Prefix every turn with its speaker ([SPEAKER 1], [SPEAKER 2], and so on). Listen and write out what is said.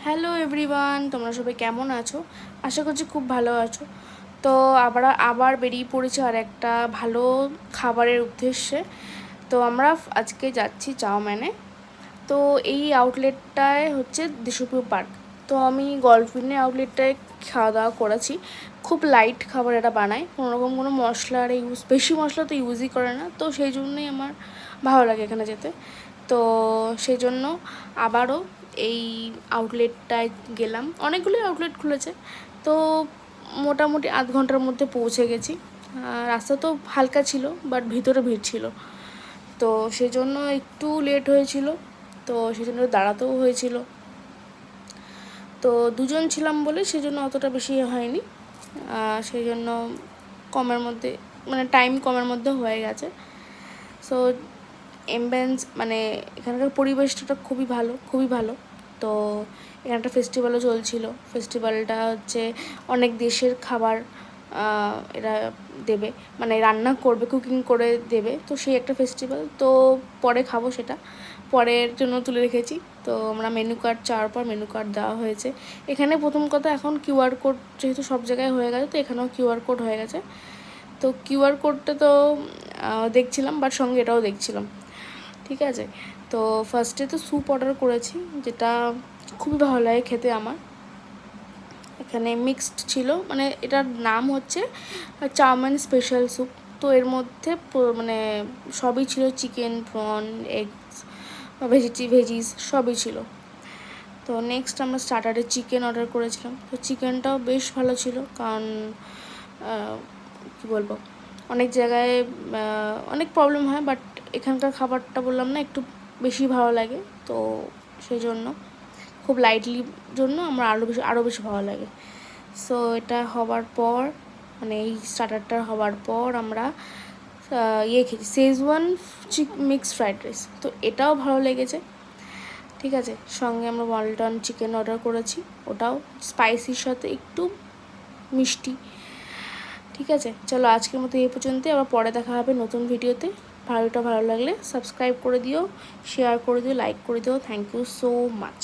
[SPEAKER 1] Hello everyone, তোমরা সবাই কেমন আছো? আশা করছি খুব ভালো আছো। তো আবার বেরিয়ে পড়েছি আর একটা ভালো খাবারের উদ্দেশ্যে। তো আমরা আজকে যাচ্ছি চাউম্যানে। তো এই আউটলেটটায় হচ্ছে দেশপ্রিয় পার্ক। তো আমি গল্ফিনের আউটলেটটায় খাওয়া দাওয়া করেছি। খুব লাইট খাবার এটা বানায়, কোনোরকম কোনো মশলার বেশি মশলা তো ইউজই করে না, তো সেই জন্যই আমার ভালো লাগে এখানে যেতে। তো সেই জন্য আবারও এই আউটলেটটায় গেলাম। অনেকগুলোই আউটলেট খুলেছে, তো মোটামুটি আধ ঘন্টার মধ্যে পৌঁছে গেছি। রাস্তা তো হালকা ছিল, বাট ভিতরে ভিড় ছিল, তো সেই জন্য একটু লেট হয়েছিল। তো সেই জন্য দাঁড়াতেও হয়েছিল। তো দুজন ছিলাম বলে সেই জন্য অতটা বেশি হয়নি। সেই জন্য কমের মধ্যে, মানে টাইম কমের মধ্যে হয়ে গেছে। সো এমবেন্স মানে এখানকার পরিবেশটা খুবই ভালো, খুবই ভালো। তো এখানে একটা ফেস্টিভ্যালও চলছিল। ফেস্টিভ্যালটা হচ্ছে অনেক দেশের খাবার এরা দেবে, মানে রান্না করবে, কুকিং করে দেবে। তো সেই একটা ফেস্টিভ্যাল, তো পরে খাবো, সেটা পরের জন্য তুলে রেখেছি। তো আমরা মেনু কার্ড চাওয়ার পর মেনু কার্ড দেওয়া হয়েছে। এখানে প্রথম কথা, এখন কিউআর কোড যেহেতু সব জায়গায় হয়ে গেছে, তো এখানেও কিউআর কোড হয়ে গেছে। তো কিউআর কোডটা তো দেখছিলাম, বাট সঙ্গে এটাও দেখছিলাম। ঠিক আছে, তো ফার্স্টে তো স্যুপ অর্ডার করেছি, যেটা খুবই ভালো লাগে খেতে আমার। এখানে মিক্সড ছিল, মানে এটার নাম হচ্ছে চাউমিন স্পেশাল স্যুপ। তো এর মধ্যে মানে সবই ছিল, চিকেন, প্রন, এগস, ভেজিস সবই ছিল। তো নেক্সট আমরা স্টার্টারে চিকেন অর্ডার করেছিলাম। তো চিকেনটাও বেশ ভালো ছিল, কারণ কী বলবো, অনেক জায়গায় অনেক প্রবলেম হয়, বাট এখানকার খাবারটা বললাম না, একটু বেশি ভালো লাগে। তো সেই জন্য খুব লাইটলি জন্য আমার আরও বেশি ভালো লাগে। সো এটা হওয়ার পর, মানে এই স্টার্টারটা হওয়ার পর আমরা খেয়েছি শেজওয়ান মিক্সড ফ্রাইড রাইস। তো এটাও ভালো লেগেছে। ঠিক আছে, সঙ্গে আমরা ওয়ালটন চিকেন অর্ডার করেছি, ওটাও স্পাইসির সাথে একটু মিষ্টি। ঠিক আছে, চলো আজকের মতো এই পর্যন্ত। আবার পরে দেখা হবে নতুন ভিডিওতে। ভালো লাগলে সাবস্ক্রাইব করে দিও, শেয়ার করে দিও, লাইক করে দিও। Thank you so much.